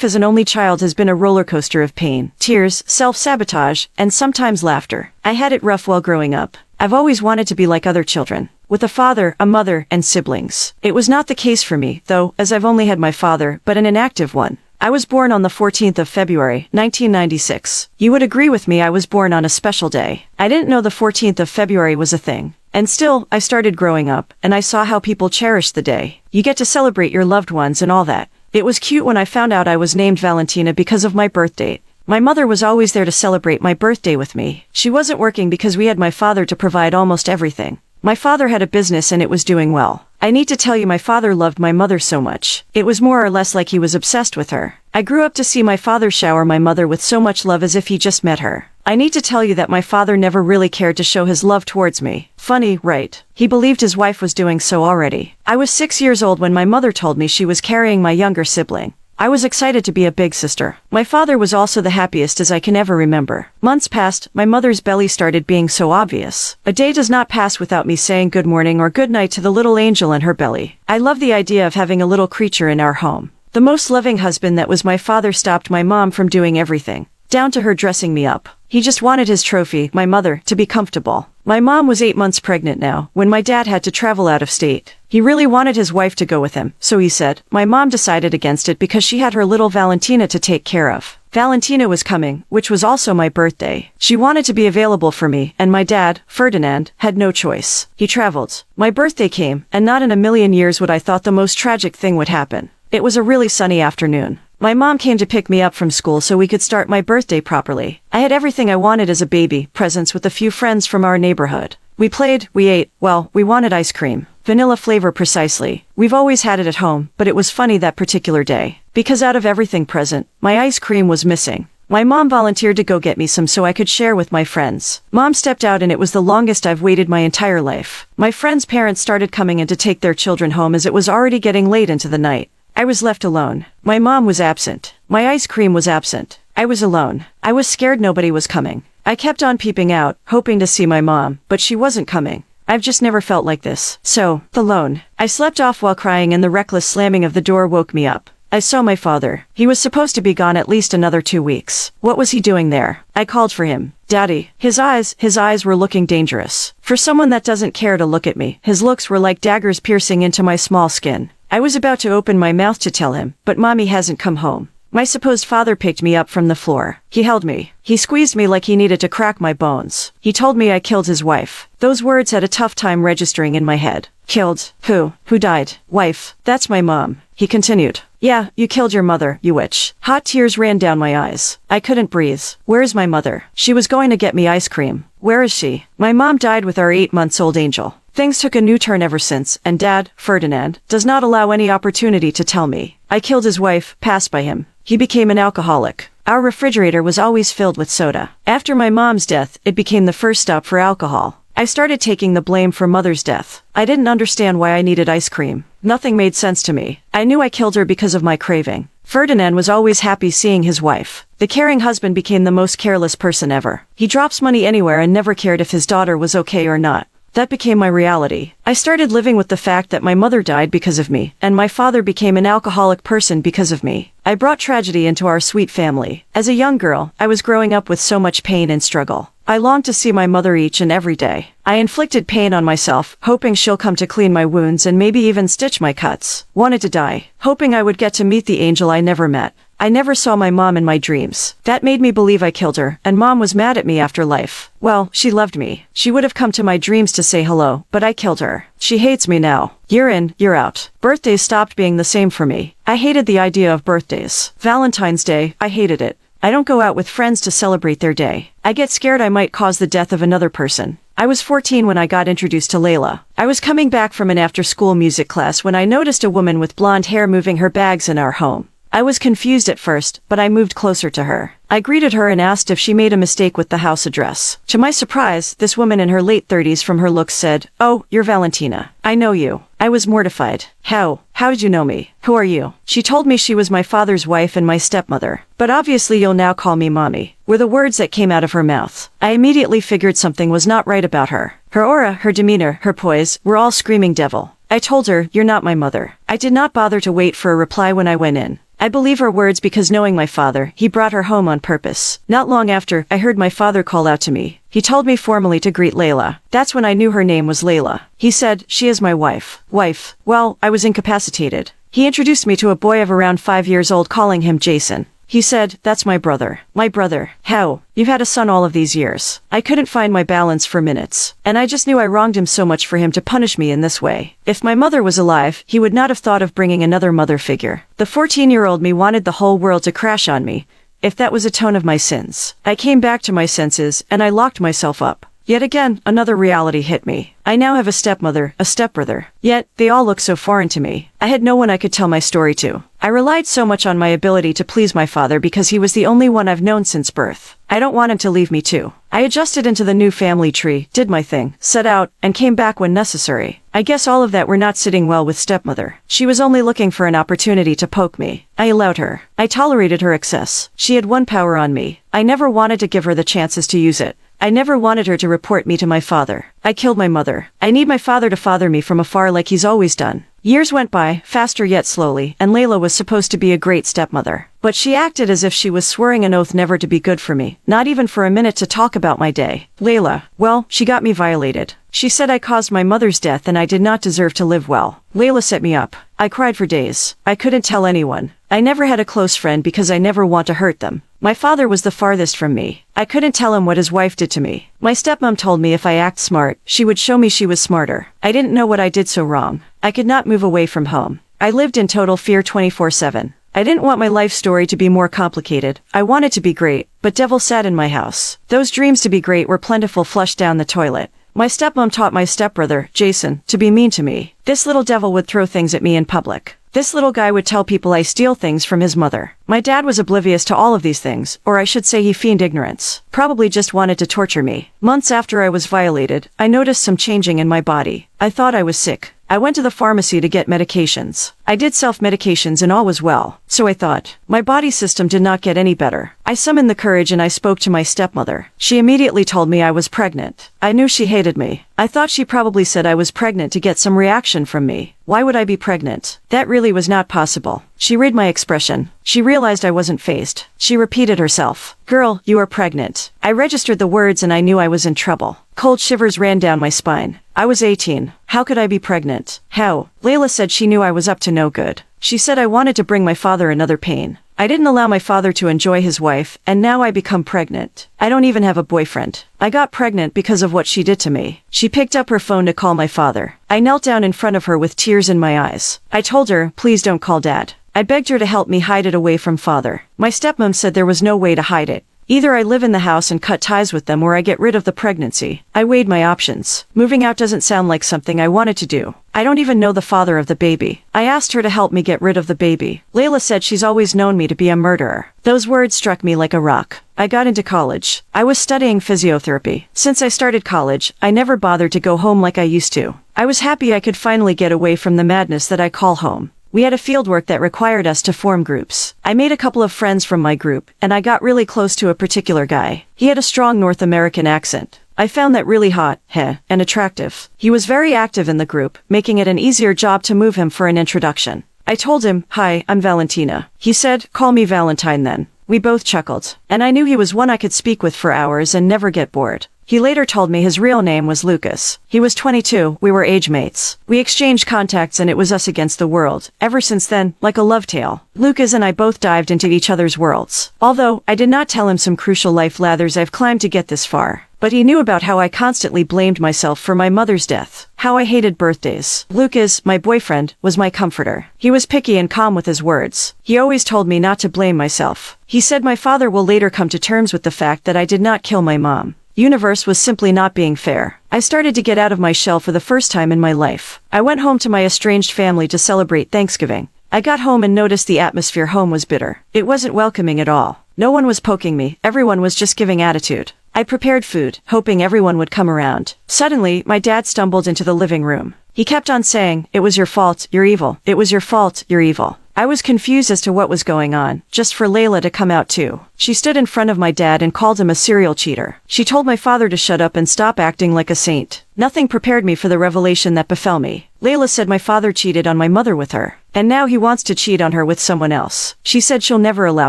as an only child has been a roller coaster of pain, tears, self-sabotage, and sometimes laughter. I had it rough while growing up. I've always wanted to be like other children, with a father, a mother, and siblings. It was not the case for me, though, as I've only had my father, but an inactive one. I was born on the 14th of February, 1996. You would agree with me, I was born on a special day. I didn't know the 14th of February was a thing. And still, I started growing up, and I saw how people cherished the day. You get to celebrate your loved ones and all that. It was cute when I found out I was named Valentina because of my birth date. My mother was always there to celebrate my birthday with me. She wasn't working because we had my father to provide almost everything. My father had a business and it was doing well. I need to tell you, my father loved my mother so much. It was more or less like he was obsessed with her. I grew up to see my father shower my mother with so much love as if he just met her. I need to tell you that my father never really cared to show his love towards me. Funny, right? He believed his wife was doing so already. I was 6 years old when my mother told me she was carrying my younger sibling. I was excited to be a big sister. My father was also the happiest as I can ever remember. Months passed, my mother's belly started being so obvious. A day does not pass without me saying good morning or good night to the little angel in her belly. I love the idea of having a little creature in our home. The most loving husband that was my father stopped my mom from doing everything, down to her dressing me up. He just wanted his trophy, my mother, to be comfortable. My mom was 8 months pregnant now, when my dad had to travel out of state. He really wanted his wife to go with him, so he said. My mom decided against it because she had her little Valentina to take care of. Valentina was coming, which was also my birthday. She wanted to be available for me, and my dad, Ferdinand, had no choice. He traveled. My birthday came, and not in a million years would I thought the most tragic thing would happen. It was a really sunny afternoon. My mom came to pick me up from school so we could start my birthday properly. I had everything I wanted as a baby, presents with a few friends from our neighborhood. We played, we ate, well, we wanted ice cream. Vanilla flavor precisely. We've always had it at home, but it was funny that particular day. Because out of everything present, my ice cream was missing. My mom volunteered to go get me some so I could share with my friends. Mom stepped out and it was the longest I've waited my entire life. My friends' parents started coming in to take their children home as it was already getting late into the night. I was left alone. My mom was absent. My ice cream was absent. I was alone. I was scared nobody was coming. I kept on peeping out, hoping to see my mom, but she wasn't coming. I've just never felt like this. So, alone. I slept off while crying and the reckless slamming of the door woke me up. I saw my father. He was supposed to be gone at least another 2 weeks. What was he doing there? I called for him. Daddy. His eyes were looking dangerous. For someone that doesn't care to look at me, his looks were like daggers piercing into my small skin. I was about to open my mouth to tell him, but Mommy hasn't come home. My supposed father picked me up from the floor. He held me. He squeezed me like he needed to crack my bones. He told me I killed his wife. Those words had a tough time registering in my head. Killed? Who? Who died? Wife. That's my mom. He continued. Yeah, you killed your mother, you witch. Hot tears ran down my eyes. I couldn't breathe. Where is my mother? She was going to get me ice cream. Where is she? My mom died with our 8-month-old angel. Things took a new turn ever since, and Dad, Ferdinand, does not allow any opportunity to tell me. I killed his wife, passed by him. He became an alcoholic. Our refrigerator was always filled with soda. After my mom's death, it became the first stop for alcohol. I started taking the blame for Mother's death. I didn't understand why I needed ice cream. Nothing made sense to me. I knew I killed her because of my craving. Ferdinand was always happy seeing his wife. The caring husband became the most careless person ever. He drops money anywhere and never cared if his daughter was okay or not. That became my reality. I started living with the fact that my mother died because of me, and my father became an alcoholic person because of me. I brought tragedy into our sweet family. As a young girl, I was growing up with so much pain and struggle. I longed to see my mother each and every day. I inflicted pain on myself, hoping she'll come to clean my wounds and maybe even stitch my cuts. Wanted to die, hoping I would get to meet the angel I never met. I never saw my mom in my dreams. That made me believe I killed her, and Mom was mad at me after life. Well, she loved me. She would have come to my dreams to say hello, but I killed her. She hates me now. Year in, year out. Birthdays stopped being the same for me. I hated the idea of birthdays. Valentine's Day, I hated it. I don't go out with friends to celebrate their day. I get scared I might cause the death of another person. I was 14 when I got introduced to Layla. I was coming back from an after-school music class when I noticed a woman with blonde hair moving her bags in our home. I was confused at first, but I moved closer to her. I greeted her and asked if she made a mistake with the house address. To my surprise, this woman in her late 30s from her looks said, "Oh, you're Valentina. I know you." I was mortified. How did you know me? Who are you? She told me she was my father's wife and my stepmother. But obviously you'll now call me Mommy, were the words that came out of her mouth. I immediately figured something was not right about her. Her aura, her demeanor, her poise, were all screaming devil. I told her, "You're not my mother." I did not bother to wait for a reply when I went in. I believe her words because knowing my father, he brought her home on purpose. Not long after, I heard my father call out to me. He told me formally to greet Layla. That's when I knew her name was Layla. He said, "She is my wife." Wife. Well, I was incapacitated. He introduced me to a boy of around 5 years old, calling him Jason. He said, "That's my brother." My brother. How? You've had a son all of these years. I couldn't find my balance for minutes. And I just knew I wronged him so much for him to punish me in this way. If my mother was alive, he would not have thought of bringing another mother figure. The 14-year-old me wanted the whole world to crash on me, if that was a tone of my sins. I came back to my senses, and I locked myself up. Yet again, another reality hit me. I now have a stepmother, a stepbrother. Yet, they all look so foreign to me. I had no one I could tell my story to. I relied so much on my ability to please my father because he was the only one I've known since birth. I don't want him to leave me too. I adjusted into the new family tree, did my thing, set out, and came back when necessary. I guess all of that were not sitting well with stepmother. She was only looking for an opportunity to poke me. I allowed her. I tolerated her excess. She had one power on me. I never wanted to give her the chances to use it. I never wanted her to report me to my father. I killed my mother. I need my father to father me from afar like he's always done. Years went by, faster yet slowly, and Layla was supposed to be a great stepmother. But she acted as if she was swearing an oath never to be good for me, not even for a minute to talk about my day. Layla, well, she got me violated. She said I caused my mother's death and I did not deserve to live well. Layla set me up. I cried for days. I couldn't tell anyone. I never had a close friend because I never want to hurt them. My father was the farthest from me. I couldn't tell him what his wife did to me. My stepmom told me if I act smart, she would show me she was smarter. I didn't know what I did so wrong. I could not move away from home. I lived in total fear 24/7. I didn't want my life story to be more complicated. I wanted to be great, but devil sat in my house. Those dreams to be great were plentiful, flushed down the toilet. My stepmom taught my stepbrother, Jason, to be mean to me. This little devil would throw things at me in public. This little guy would tell people I steal things from his mother. My dad was oblivious to all of these things, or I should say he feigned ignorance. Probably just wanted to torture me. Months after I was violated, I noticed some changing in my body. I thought I was sick. I went to the pharmacy to get medications. I did self-medications and all was well. So I thought. My body system did not get any better. I summoned the courage and I spoke to my stepmother. She immediately told me I was pregnant. I knew she hated me. I thought she probably said I was pregnant to get some reaction from me. Why would I be pregnant? That really was not possible. She read my expression. She realized I wasn't fazed. She repeated herself. "Girl, you are pregnant." I registered the words and I knew I was in trouble. Cold shivers ran down my spine. I was 18. How could I be pregnant? How? Layla said she knew I was up to no good. She said I wanted to bring my father another pain. I didn't allow my father to enjoy his wife, and now I become pregnant. I don't even have a boyfriend. I got pregnant because of what she did to me. She picked up her phone to call my father. I knelt down in front of her with tears in my eyes. I told her, please don't call Dad. I begged her to help me hide it away from father. My stepmom said there was no way to hide it. Either I live in the house and cut ties with them or I get rid of the pregnancy. I weighed my options. Moving out doesn't sound like something I wanted to do. I don't even know the father of the baby. I asked her to help me get rid of the baby. Layla said she's always known me to be a murderer. Those words struck me like a rock. I got into college. I was studying physiotherapy. Since I started college, I never bothered to go home like I used to. I was happy I could finally get away from the madness that I call home. We had a fieldwork that required us to form groups. I made a couple of friends from my group, and I got really close to a particular guy. He had a strong North American accent. I found that really hot, and attractive. He was very active in the group, making it an easier job to move him for an introduction. I told him, "Hi, I'm Valentina." He said, "Call me Valentine then." We both chuckled, and I knew he was one I could speak with for hours and never get bored. He later told me his real name was Lucas. He was 22, we were age mates. We exchanged contacts and it was us against the world. Ever since then, like a love tale, Lucas and I both dived into each other's worlds. Although, I did not tell him some crucial life ladders I've climbed to get this far. But he knew about how I constantly blamed myself for my mother's death. How I hated birthdays. Lucas, my boyfriend, was my comforter. He was picky and calm with his words. He always told me not to blame myself. He said my father will later come to terms with the fact that I did not kill my mom. Universe was simply not being fair. I started to get out of my shell for the first time in my life. I went home to my estranged family to celebrate Thanksgiving. I got home and noticed the atmosphere home was bitter. It wasn't welcoming at all. No one was poking me, everyone was just giving attitude. I prepared food, hoping everyone would come around. Suddenly, my dad stumbled into the living room. He kept on saying, "It was your fault, you're evil. It was your fault, you're evil." I was confused as to what was going on, just for Layla to come out too. She stood in front of my dad and called him a serial cheater. She told my father to shut up and stop acting like a saint. Nothing prepared me for the revelation that befell me. Layla said my father cheated on my mother with her, and now he wants to cheat on her with someone else. She said she'll never allow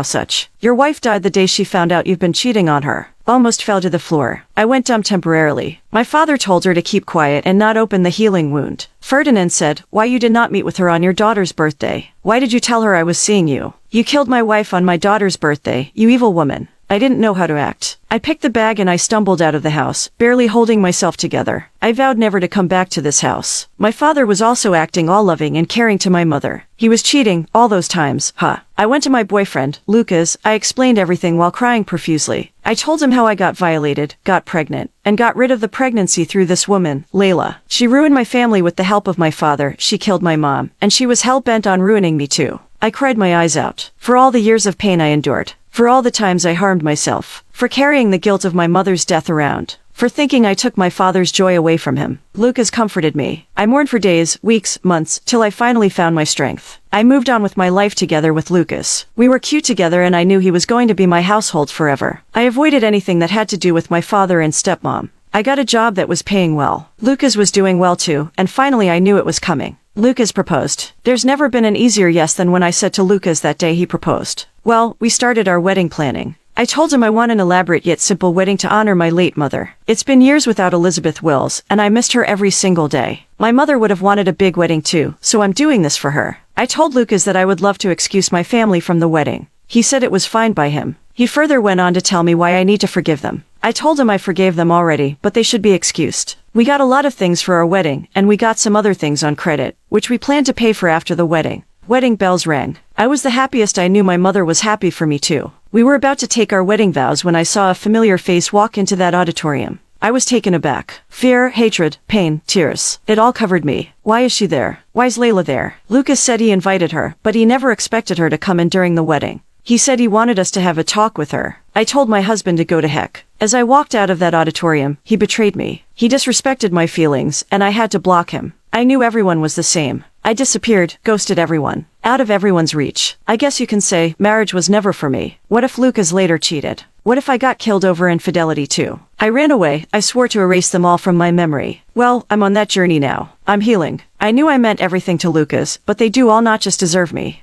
such. Your wife died the day she found out you've been cheating on her. Almost fell to the floor. I went dumb temporarily. My father told her to keep quiet and not open the healing wound. Ferdinand said, why you did not meet with her on your daughter's birthday? Why did you tell her I was seeing you? You killed my wife on my daughter's birthday, you evil woman. I didn't know how to act. I picked the bag and I stumbled out of the house, barely holding myself together. I vowed never to come back to this house. My father was also acting all loving and caring to my mother. He was cheating, all those times, huh? I went to my boyfriend, Lucas. I explained everything while crying profusely. I told him how I got violated, got pregnant, and got rid of the pregnancy through this woman, Layla. She ruined my family with the help of my father, she killed my mom, and she was hell-bent on ruining me too. I cried my eyes out. For all the years of pain I endured. For all the times I harmed myself. For carrying the guilt of my mother's death around. For thinking I took my father's joy away from him. Lucas comforted me. I mourned for days, weeks, months, till I finally found my strength. I moved on with my life together with Lucas. We were cute together and I knew he was going to be my household forever. I avoided anything that had to do with my father and stepmom. I got a job that was paying well. Lucas was doing well too, and finally I knew it was coming. Lucas proposed. There's never been an easier yes than when I said to Lucas that day he proposed. Well, we started our wedding planning. I told him I want an elaborate yet simple wedding to honor my late mother. It's been years without Elizabeth Wills, and I missed her every single day. My mother would have wanted a big wedding too, so I'm doing this for her. I told Lucas that I would love to excuse my family from the wedding. He said it was fine by him. He further went on to tell me why I need to forgive them. I told him I forgave them already, but they should be excused. We got a lot of things for our wedding, and we got some other things on credit, which we planned to pay for after the wedding. Wedding bells rang. I was the happiest. I knew my mother was happy for me too. We were about to take our wedding vows when I saw a familiar face walk into that auditorium. I was taken aback. Fear, hatred, pain, tears. It all covered me. Why is she there? Why's Layla there? Lucas said he invited her, but he never expected her to come in during the wedding. He said he wanted us to have a talk with her. I told my husband to go to heck. As I walked out of that auditorium, he betrayed me. He disrespected my feelings, and I had to block him. I knew everyone was the same. I disappeared, ghosted everyone. Out of everyone's reach. I guess you can say, marriage was never for me. What if Lucas later cheated? What if I got killed over infidelity too? I ran away. I swore to erase them all from my memory. Well, I'm on that journey now. I'm healing. I knew I meant everything to Lucas, but they do all not just deserve me.